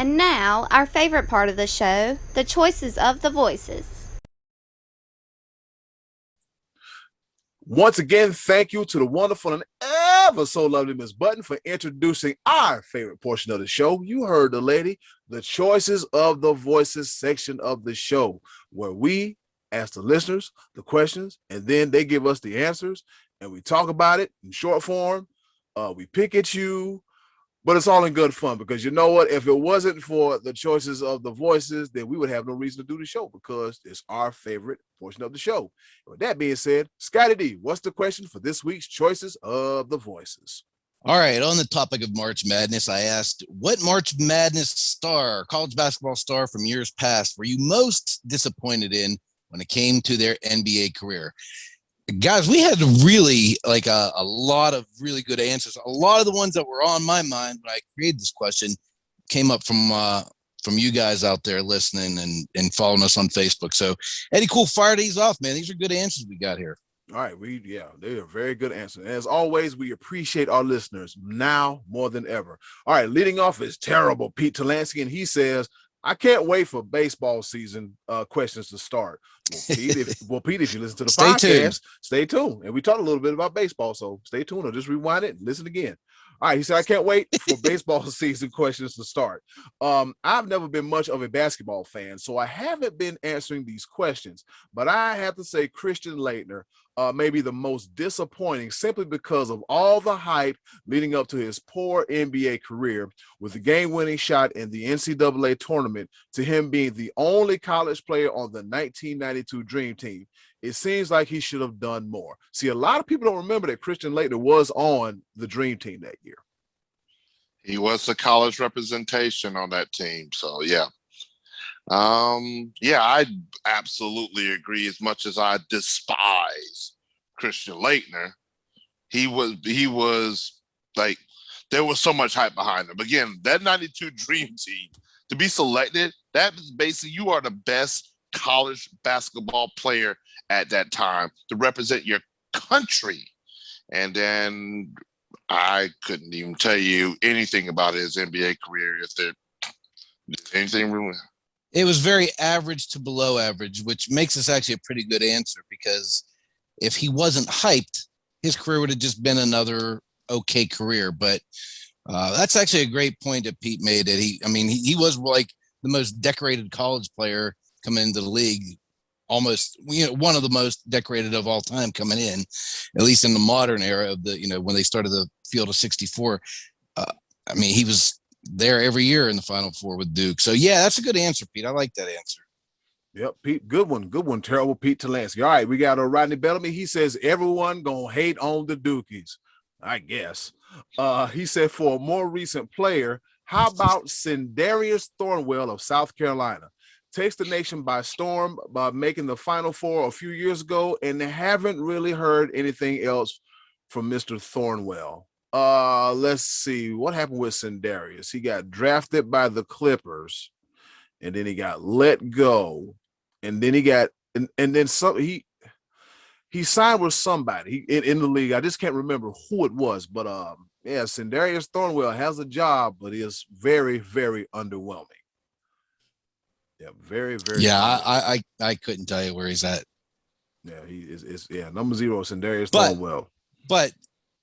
And now, our favorite part of the show, the choices of the voices. Once again, thank you to the wonderful and ever so lovely Miss Button for introducing our favorite portion of the show. You heard the lady, the choices of the voices section of the show, where we ask the listeners the questions and then they give us the answers and we talk about it in short form. We pick at you, but it's all in good fun because you know what? If it wasn't for the choices of the voices, then we would have no reason to do the show because it's our favorite portion of the show. With that being said, Scotty D, what's the question for this week's choices of the voices? All right, on the topic of March Madness, I asked, what March Madness star, college basketball star from years past, were you most disappointed in when it came to their NBA career? Guys, we had really like a lot of really good answers. A lot of the ones that were on my mind when I created this question came up from you guys out there listening and following us on Facebook. So, Eddie, cool, fire these off, man. These are good answers we got here. All right, they are very good answers. As always, we appreciate our listeners now more than ever. All right, leading off is terrible Pete Talansky, and he says, I can't wait for baseball season questions to start. Well, Pete, if you listen to the podcast, stay tuned. And we talked a little bit about baseball, so stay tuned or just rewind it and listen again. All right, he said, I can't wait for baseball season questions to start. I've never been much of a basketball fan, so I haven't been answering these questions. But I have to say Christian Laettner may be the most disappointing simply because of all the hype leading up to his poor NBA career with the game-winning shot in the NCAA tournament to him being the only college player on the 1992 Dream Team. It seems like he should have done more. See, a lot of people don't remember that Christian Laettner was on the Dream Team that year. He was the college representation on that team. So, yeah. I absolutely agree. As much as I despise Christian Laettner, he was like, there was so much hype behind him. Again, that 92 Dream Team, to be selected, that is basically, you are the best college basketball player at that time to represent your country. And then I couldn't even tell you anything about his NBA career. If there anything really, it was very average to below average, which makes this actually a pretty good answer because if he wasn't hyped, his career would have just been another okay career. But that's actually a great point that Pete made. That he was like the most decorated college player coming into the league, almost, one of the most decorated of all time coming in, at least in the modern era of the, when they started the field of 64. He was there every year in the Final Four with Duke. So, yeah, that's a good answer, Pete. I like that answer. Yep, Pete, good one. Terrible Pete Talansky. All right, we got Rodney Bellamy. He says, everyone gonna hate on the Dukies, I guess. He said, for a more recent player, how about Sindarius Thornwell of South Carolina? Takes the nation by storm by making the Final Four a few years ago, and haven't really heard anything else from Mr. Thornwell. Let's see what happened with Sindarius. He got drafted by the Clippers, and then he got let go, and then he got and then some. He signed with somebody in the league. I just can't remember who it was, but Sindarius Thornwell has a job, but he is very, very underwhelming. Yeah, very, very. Yeah, I couldn't tell you where he's at. Yeah, he is number 0, Sindarius Thornwell. But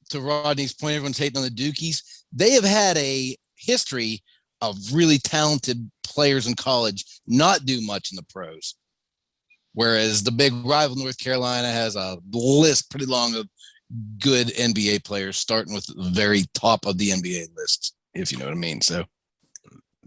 to Rodney's point, everyone's hating on the Dukies. They have had a history of really talented players in college not do much in the pros. Whereas the big rival North Carolina has a list pretty long of good NBA players, starting with the very top of the NBA list, if you know what I mean. So.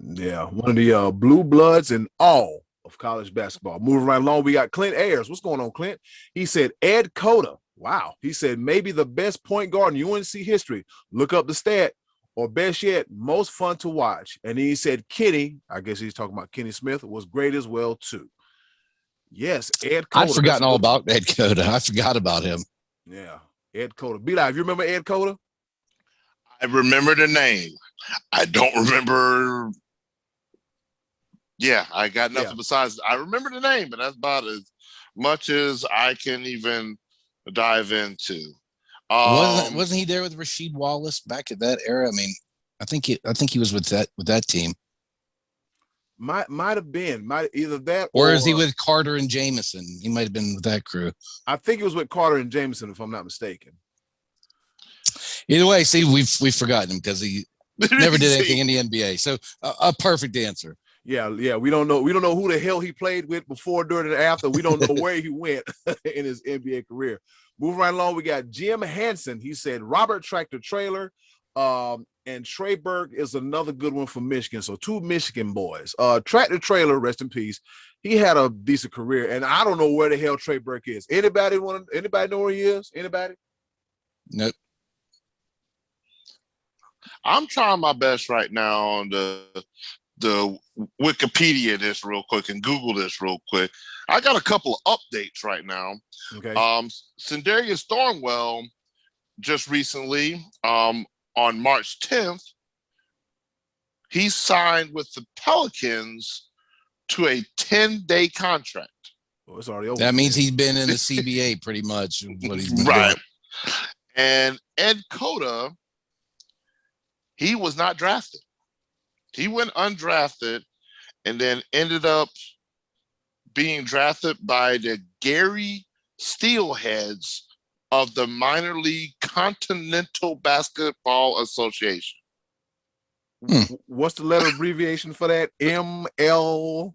Yeah, one of the blue bloods in all of college basketball. Moving right along, we got Clint Ayers. What's going on, Clint? He said Ed Cota. Wow. He said maybe the best point guard in UNC history. Look up the stat. Or best yet, most fun to watch. And he said Kenny, I guess he's talking about Kenny Smith, was great as well, too. Yes, Ed Cota. I've forgotten all about Ed Cota. I forgot about him. Yeah, Ed Cota. B-Live, you remember Ed Cota? I remember the name. I don't remember. Yeah, I got nothing besides. I remember the name, but that's about as much as I can even dive into. Wasn't he there with Rasheed Wallace back at that era? I mean, I think he was with that team. Might have been either that or is he with Carter and Jameson? He might have been with that crew. I think it was with Carter and Jameson, if I'm not mistaken. Either way, see, we've forgotten him because he never did anything in the NBA. So a perfect answer. Yeah. We don't know who the hell he played with before, during, and after. We don't know where he went in his NBA career. Moving right along, we got Jim Hansen. He said Robert Tractor Trailer, and Trey Burke is another good one for Michigan. So 2 Michigan boys. Tractor Trailer, rest in peace. He had a decent career, and I don't know where the hell Trey Burke is. Anybody know where he is? Anybody? Nope. I'm trying my best right now on the Wikipedia this real quick and Google this real quick. I got a couple of updates right now. Okay. Sindarius Thornwell just recently, on March 10th, he signed with the Pelicans to a 10-day contract. Well, it's already over. That means he's been in the CBA pretty much. What he's been right. doing. And Ed Cota, he was not drafted. He went undrafted and then ended up being drafted by the Gary Steelheads of the Minor League Continental Basketball Association. What's the letter abbreviation for that? MLCBA?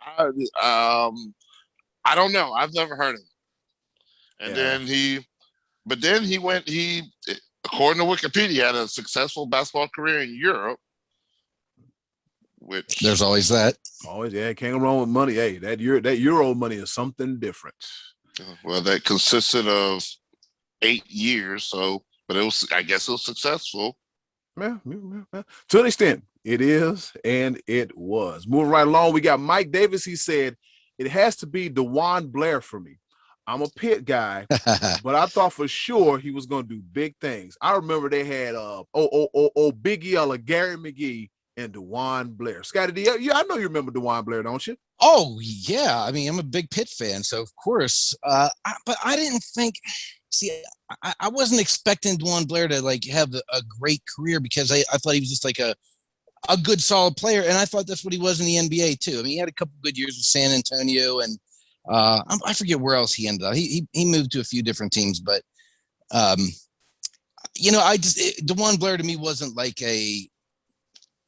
I don't know. I've never heard of it. And then he according to Wikipedia, had a successful basketball career in Europe. Which there's always that. Always, yeah, can't go wrong with money. Hey, that Euro money is something different. Well, that consisted of 8 years, but I guess it was successful. Yeah. To an extent, it is, and it was. Moving right along, we got Mike Davis. He said, it has to be DeJuan Blair for me. I'm a Pitt guy, but I thought for sure he was going to do big things. I remember they had Big Yella, Gary McGee, and DeJuan Blair. Scotty D, yeah, I know you remember DeJuan Blair, don't you? Oh yeah, I mean I'm a big Pitt fan, so of course. But I didn't think. See, I wasn't expecting DeJuan Blair to like have a great career because I thought he was just like a good solid player, and I thought that's what he was in the NBA too. I mean, he had a couple good years with San Antonio and. I forget where else he ended up. He moved to a few different teams, but DeJuan Blair to me wasn't like he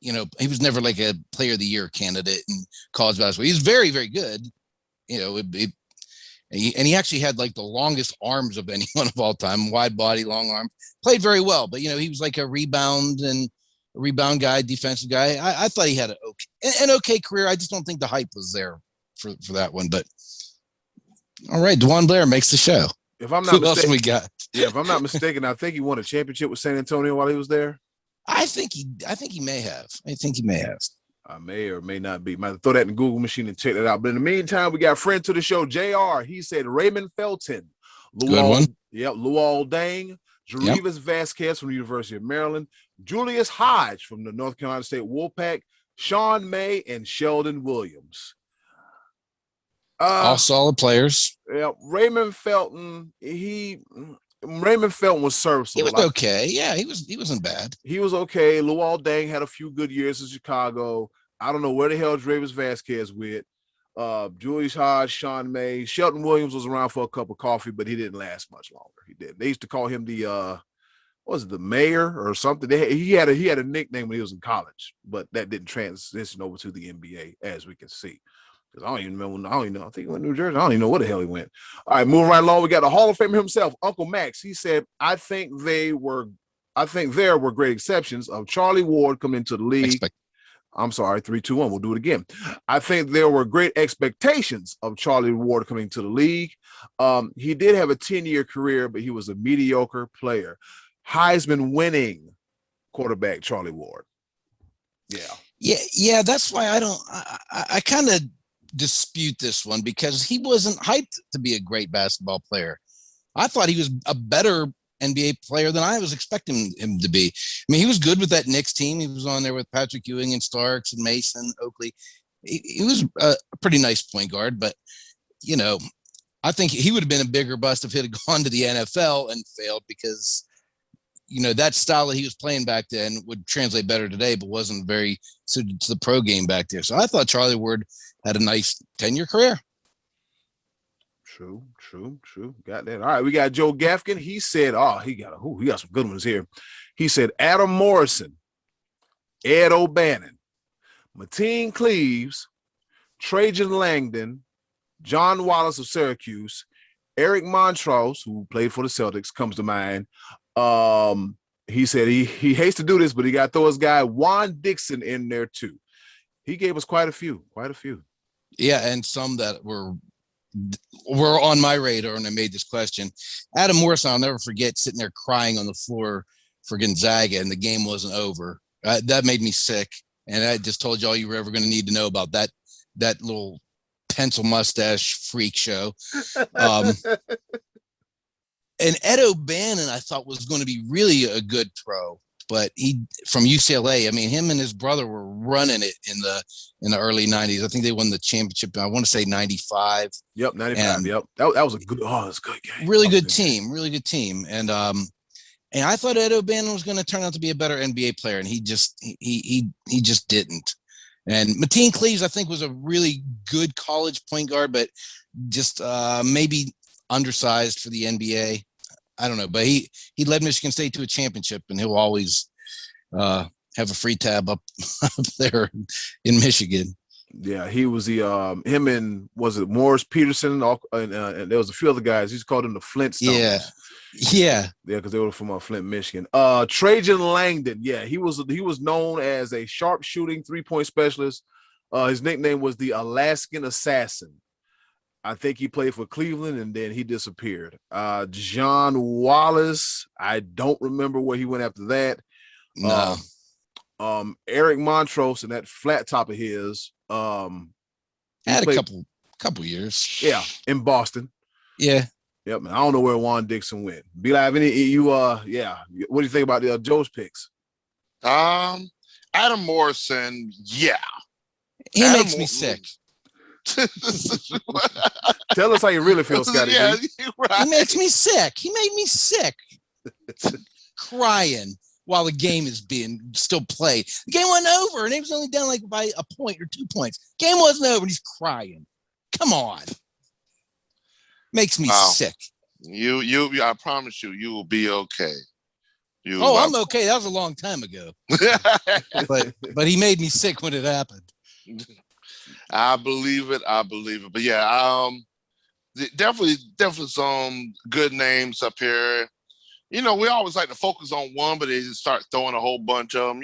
was never like a player of the year candidate in college basketball. He was very, very good, and he actually had like the longest arms of anyone of all time, wide body, long arms, played very well, but he was like a rebound guy, defensive guy. I thought he had an okay career. I just don't think the hype was there for that one, but all right, DeJuan Blair makes the show. If I'm not Who else we got? Yeah, if I'm not mistaken, I think he won a championship with San Antonio while he was there. I think he may have. I may or may not be. Might throw that in the Google machine and check that out. But in the meantime, we got a friend to the show, JR. He said Raymond Felton. Good one. Yep, Luol Deng, Jerivas Vasquez from the University of Maryland, Julius Hodge from the North Carolina State Wolfpack, Sean May, and Sheldon Williams. All solid players. Yeah, Raymond Felton was serviceable. He was okay. Yeah, he wasn't bad. He was okay. Luol Deng had a few good years in Chicago. I don't know where the hell Jerivas Vasquez with. Julius Hodge, Sean May, Sheldon Williams was around for a cup of coffee, but he didn't last much longer. He did. They used to call him the the mayor or something? He had a nickname when he was in college, but that didn't transition over to the NBA, as we can see. Because I don't even remember. I don't even know. I think he went to New Jersey. I don't even know where the hell he went. All right, moving right along. We got the Hall of Famer himself, Uncle Max. He said, I think there were great exceptions of Charlie Ward coming into the league. I'm sorry, 3, 2, 1. We'll do it again. I think there were great expectations of Charlie Ward coming to the league. He did have a 10-year career, but he was a mediocre player. Heisman winning quarterback, Charlie Ward. Yeah. That's why I kind of dispute this one because he wasn't hyped to be a great basketball player. I thought he was a better NBA player than I was expecting him to be. I mean, he was good with that Knicks team. He was on there with Patrick Ewing and Starks and Mason, Oakley. He was a pretty nice point guard, but I think he would have been a bigger bust if he had gone to the NFL and failed because that style that he was playing back then would translate better today, but wasn't very suited to the pro game back there. So I thought Charlie Ward had a nice 10-year career. True. Got that. All right, we got Joe Gaffigan. He said, he got some good ones here. He said Adam Morrison, Ed O'Bannon, Mateen Cleaves, Trajan Langdon, John Wallace of Syracuse, Eric Montross, who played for the Celtics, comes to mind. He said he hates to do this, but he got to throw his guy Juan Dixon in there too. He gave us quite a few. Yeah, and some that were on my radar when I made this question. Adam Morrison, I'll never forget sitting there crying on the floor for Gonzaga, and the game wasn't over. That made me sick, and I just told you all you were ever going to need to know about that little pencil mustache freak show. And Ed O'Bannon, I thought was going to be really a good pro, but he from UCLA. I mean, him and his brother were running it in the early '90s. I think they won the championship. I want to say '95. Yep, '95. And yep, that was a good. Oh, it's a good game. Really good team. And I thought Ed O'Bannon was going to turn out to be a better NBA player, and he just didn't. And Mateen Cleaves, I think, was a really good college point guard, but just maybe undersized for the NBA. I don't know, but he led Michigan State to a championship, and he'll always have a free tab up there in Michigan. Yeah, he was the him and was it Morris Peterson and there was a few other guys. He's called them the Flintstones. Yeah, because they were from Flint, Michigan. Trajan Langdon, he was known as a sharp shooting 3-point specialist. His nickname was the Alaskan Assassin. I think he played for Cleveland and then he disappeared. John Wallace, I don't remember where he went after that. No. Eric Montross and that flat top of his. Had a couple years. Yeah, in Boston. Yeah. Yep, man. I don't know where Juan Dixon went. Be like, what do you think about the Joe's picks? Adam Morrison, yeah. He makes me sick. Tell us how you really feel, Scotty. Yeah, right. He makes me sick. He made me sick. Crying while the game is being still played. The game wasn't over, and he was only down like by a point or 2 points. Game wasn't over, and he's crying. Come on. Makes me sick. You I promise you will be okay. I'm okay. That was a long time ago. but he made me sick when it happened. I believe it. But yeah, definitely some good names up here. We always like to focus on one, but they just start throwing a whole bunch of them.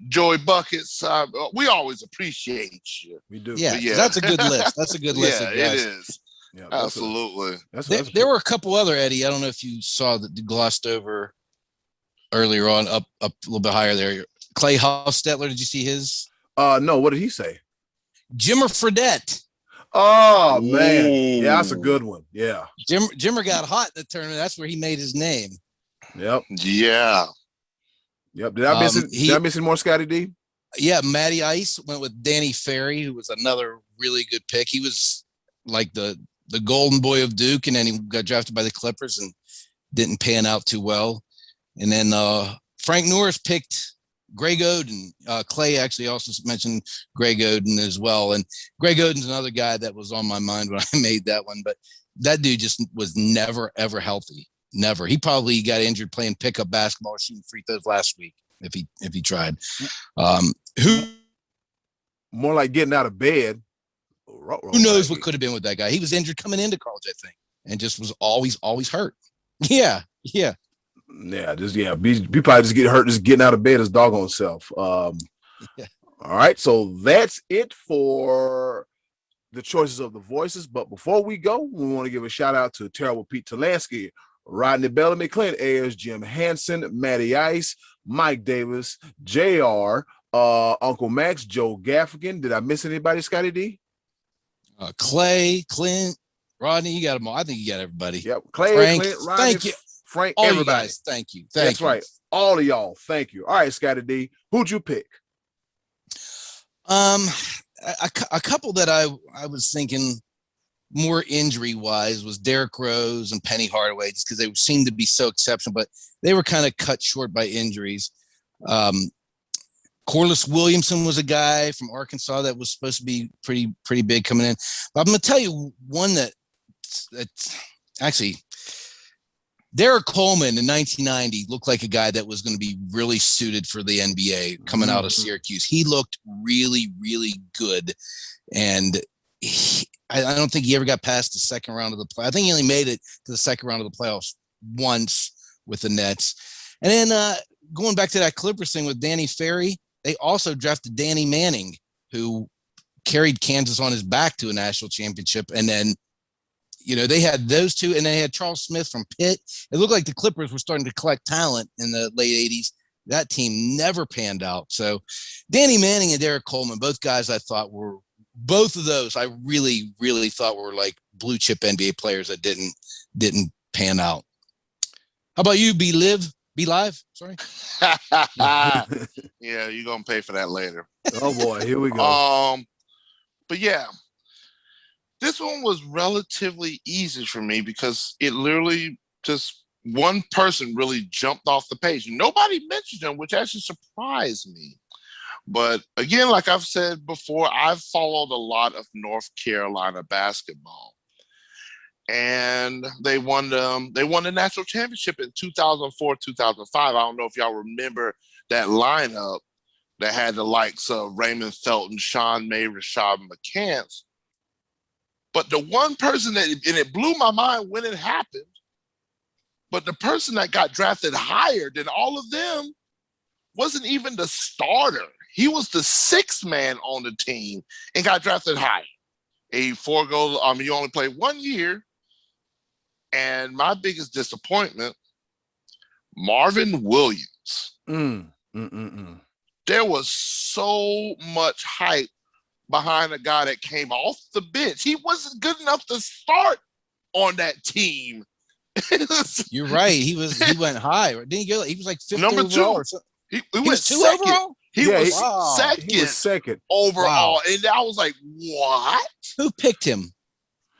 Joey Buckets. We always appreciate you. We do. Yeah, that's a good list. That's a good list. Yeah, it is. Yeah, absolutely. There were a couple other, Eddie. I don't know if you saw that glossed over earlier on, up a little bit higher there. Clay Hofstetler, did you see his? No. What did he say? Jimmer Fredette. Oh man, yeah, that's a good one. Yeah, Jimmer got hot in the tournament. That's where he made his name. Yep. Yeah. Yep. Did I miss it? Did I miss any more, Scotty D? Yeah, Matty Ice went with Danny Ferry, who was another really good pick. He was like the golden boy of Duke, and then he got drafted by the Clippers and didn't pan out too well. And then Frank Norris picked Greg Oden. Clay actually also mentioned Greg Oden as well. And Greg Oden's another guy that was on my mind when I made that one, but that dude just was never, ever healthy. Never. He probably got injured playing pickup basketball or shooting free throws last week if he tried. Who more like getting out of bed? Who knows what could have been with that guy? He was injured coming into college, I think, and just was always hurt. Yeah. Be probably just get hurt just getting out of bed his doggone self. All right, so that's it for the choices of the voices. But before we go, we want to give a shout out to Terrible Pete Talansky, Rodney Bellamy, Clint Ayers, Jim Hansen, Matty Ice, Mike Davis, JR, Uncle Max, Joe Gaffigan. Did I miss anybody, Scotty D? Clay, Clint, Rodney, you got them all. I think you got everybody. Yep. Clay, Frank, Clint, Rodney, thank you. Frank, all everybody. You guys, thank you. That's right. All of y'all, thank you. All right, Scotty D, who'd you pick? A couple that I was thinking more injury wise was Derrick Rose and Penny Hardaway, just because they seemed to be so exceptional, but they were kind of cut short by injuries. Corliss Williamson was a guy from Arkansas that was supposed to be pretty big coming in. But I'm going to tell you one that's actually Derek Coleman in 1990 looked like a guy that was going to be really suited for the NBA coming out of Syracuse. He looked really, really good. And I don't think he ever got past the second round of the play. I think he only made it to the second round of the playoffs once with the Nets. And then going back to that Clippers thing with Danny Ferry, they also drafted Danny Manning, who carried Kansas on his back to a national championship. And then, they had those two, and they had Charles Smith from Pitt. It looked like the Clippers were starting to collect talent in the late 80s. That team never panned out. So Danny Manning and Derek Coleman, both guys I thought were, both of those I really, really thought were like blue chip NBA players that didn't pan out. How about you, Be Live? Sorry. Yeah, you're gonna pay for that later. Oh boy, here we go. But yeah, this one was relatively easy for me because it literally just one person really jumped off the page. Nobody mentioned him, which actually surprised me. But again, like I've said before, I've followed a lot of North Carolina basketball. And they won the national championship in 2004, 2005. I don't know if y'all remember that lineup that had the likes of Raymond Felton, Sean May, Rashad McCants. But the one person and it blew my mind when it happened, but the person that got drafted higher than all of them wasn't even the starter. He was the sixth man on the team and got drafted higher. He only played 1 year. And my biggest disappointment, Marvin Williams. There was so much hype behind a guy that came off the bench. He wasn't good enough to start on that team. You're right. He went high. Didn't he go? He was like fifth number overall 2. or something. He He went was 2 second. overall. He was second overall, Wow. and I was like, "What? Who picked him?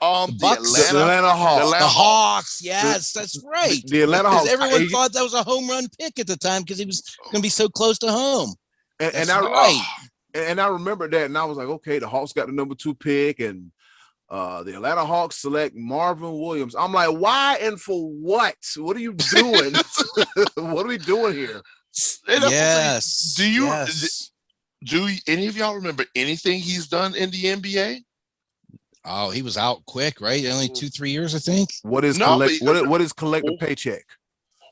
The Bucks? The Atlanta Hawks. The Hawks. Yes, that's right. The Atlanta Hawks. Everyone thought that was a home run pick at the time because he was going to be so close to home. And I remember that, and I was like, okay, the Hawks got the number 2 pick, and the Atlanta Hawks select Marvin Williams. I'm like, why and for what? What are you doing? What are we doing here? Yes. Do any of y'all remember anything he's done in the NBA? Oh, he was out quick, right? Only 2-3 years, I think. What is collective paycheck?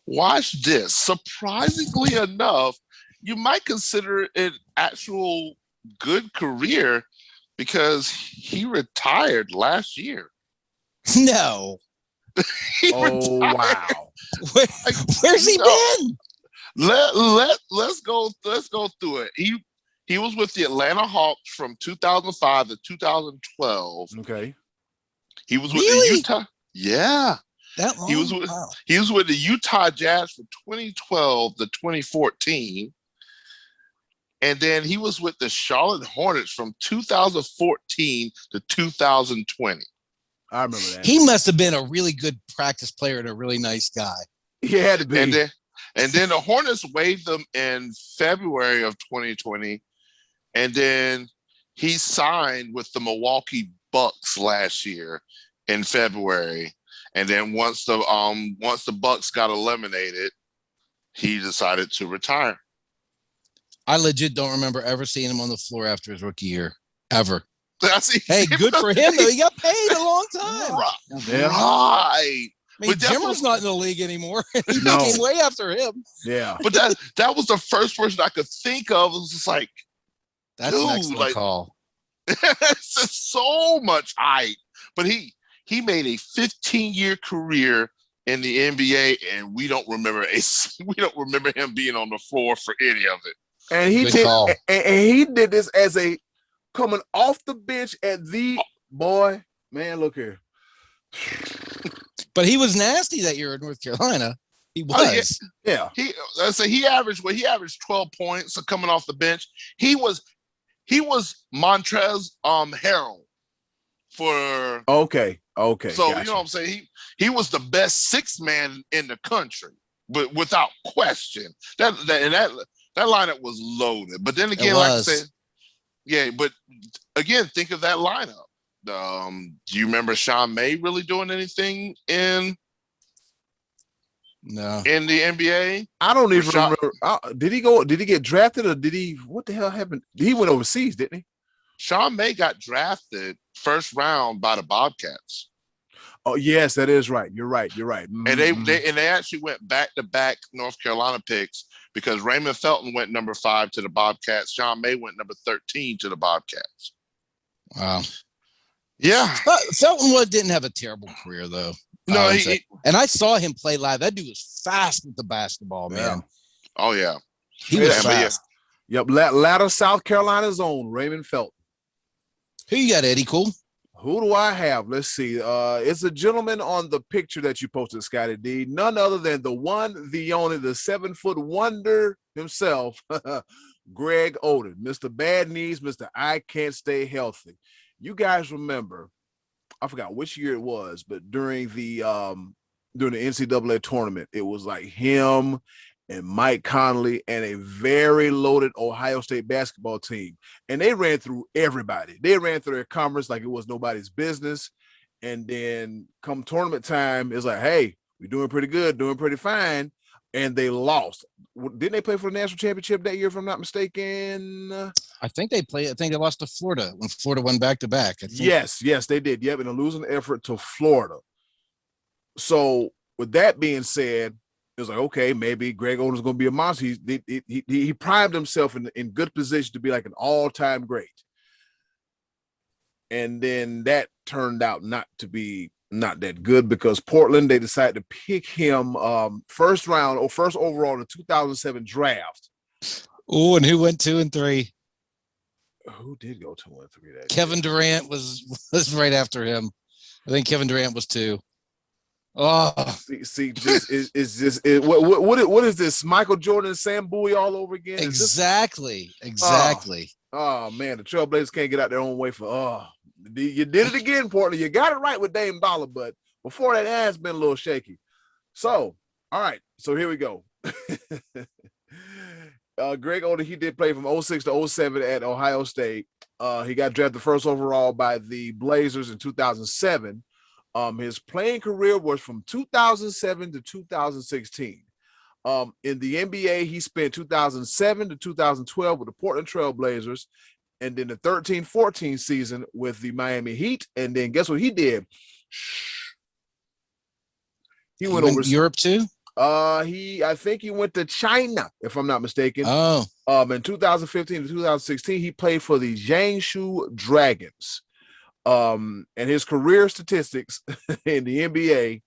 Watch this. Surprisingly enough, you might consider it an actual good career because he retired last year. No. Wow. Where's he been? Let's go through it. He was with the Atlanta Hawks from 2005 to 2012. Okay. He was with the Utah. Yeah. That long? He was with the Utah Jazz from 2012 to 2014. And then he was with the Charlotte Hornets from 2014 to 2020. I remember that. He must have been a really good practice player and a really nice guy. He had to be. And then the Hornets waived him in February of 2020. And then he signed with the Milwaukee Bucks last year in February. And then once the Bucks got eliminated, he decided to retire. I legit don't remember ever seeing him on the floor after his rookie year. Ever. Hey, good for him, though. He got paid a long time. Right. I mean, Jimmer's not in the league anymore. He came way after him. Yeah. But that was the first person I could think of. It was just like, that's an excellent call. It's just so much hype. But he made a 15-year career in the NBA, and we don't remember him being on the floor for any of it. And he did this as a coming off the bench at the boy. Man, look here. But he was nasty that year in North Carolina. He was. Yeah. He averaged 12 points coming off the bench. He was Montrezl Harrell for. Okay. So Gotcha. you know what I'm saying? He was the best sixth man in the country, but without question. That lineup was loaded. But then again, like I said, yeah. But again, think of that lineup. Do you remember Sean May really doing anything in No. the NBA? I don't even remember. Did he go? Did he get drafted, or did he? What the hell happened? He went overseas, didn't he? Sean May got drafted first round by the Bobcats. Oh yes, that is right. You're right. Mm-hmm. And they actually went back to back North Carolina picks because Raymond Felton went number 5 to the Bobcats. Sean May went number 13 to the Bobcats. Wow. Yeah. Felton didn't have a terrible career though. No, and I saw him play live. That dude was fast with the basketball, man. Oh yeah, he was fast. Yep, latter South Carolina's own Raymond Felton. Who you got, Eddie? Cool. Who do I have? Let's see. It's a gentleman on the picture that you posted, Scotty D. None other than the one, the only, the 7-foot wonder himself, Greg Oden, Mr. Bad Knees, Mr. I Can't Stay Healthy. You guys remember, I forgot which year it was, but during the NCAA tournament, it was like him and Mike Conley and a very loaded Ohio State basketball team. And they ran through everybody. They ran through their conference like it was nobody's business. And then come tournament time, it's like, hey, we're doing pretty good, doing pretty fine. And they lost. Didn't they play for the national championship that year, if I'm not mistaken? I think they lost to Florida when Florida won back-to-back. Yes, they did. Yep, in a losing effort to Florida. So with that being said, it was like, okay, maybe Greg Oden's going to be a monster. He primed himself in good position to be like an all-time great. And then that turned out not that good because Portland, they decided to pick him first overall in the 2007 draft. Oh, and who went 2 and 3? Who did go 2 and 3? Kevin Durant was right after him. I think Kevin Durant was 2. Oh, what is this? Michael Jordan and Sam Bowie all over again? Exactly. Oh man, the Trailblazers can't get out their own way you did it again, Portland. You got it right with Dame Dollar, but before that has been a little shaky. So, all right, so here we go. Greg Oden, he did play from 06 to 07 at Ohio State. He got drafted first overall by the Blazers in 2007. His playing career was from 2007 to 2016. In the NBA, he spent 2007 to 2012 with the Portland Trailblazers, and then the 13-14 season with the Miami Heat. And then guess what he did? He went over to Europe too. I think he went to China, if I'm not mistaken. Oh. In 2015 to 2016, he played for the Jiangsu Dragons. And his career statistics in the NBA,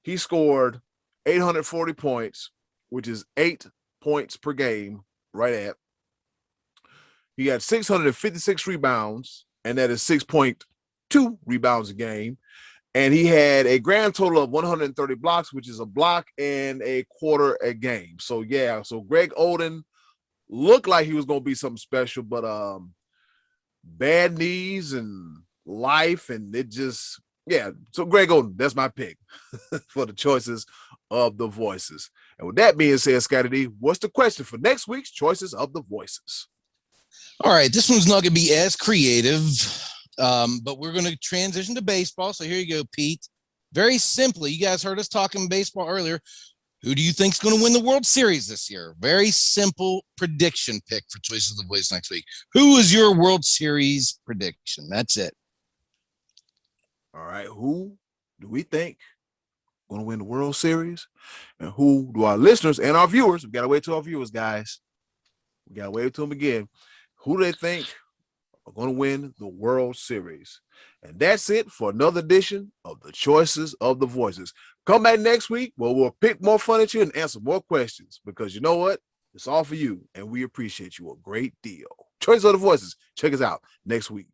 he scored 840 points, which is 8 points per game, right at. He had 656 rebounds, and that is 6.2 rebounds a game. And he had a grand total of 130 blocks, which is a block and a quarter a game. So, yeah, so Greg Oden looked like he was going to be something special, but bad knees and life, and it just, yeah. So Greg Oden, that's my pick for the choices of the voices. And with that being said, Scotty D, what's the question for next week's choices of the voices? All right, this one's not going to be as creative, but we're going to transition to baseball. So here you go, Pete. Very simply, you guys heard us talking baseball earlier. Who do you think is going to win the World Series this year? Very simple prediction pick for Choices of the Voice next week. Who is your World Series prediction? That's it. All right, who do we think is going to win the World Series? And who do our listeners and our viewers, we got to wait till our viewers, guys. We got to wait till them again. Who do they think are going to win the World Series? And that's it for another edition of the Choices of the Voices. Come back next week where we'll pick more fun at you and answer more questions, because you know what? It's all for you, and we appreciate you a great deal. Choices of the Voices. Check us out next week.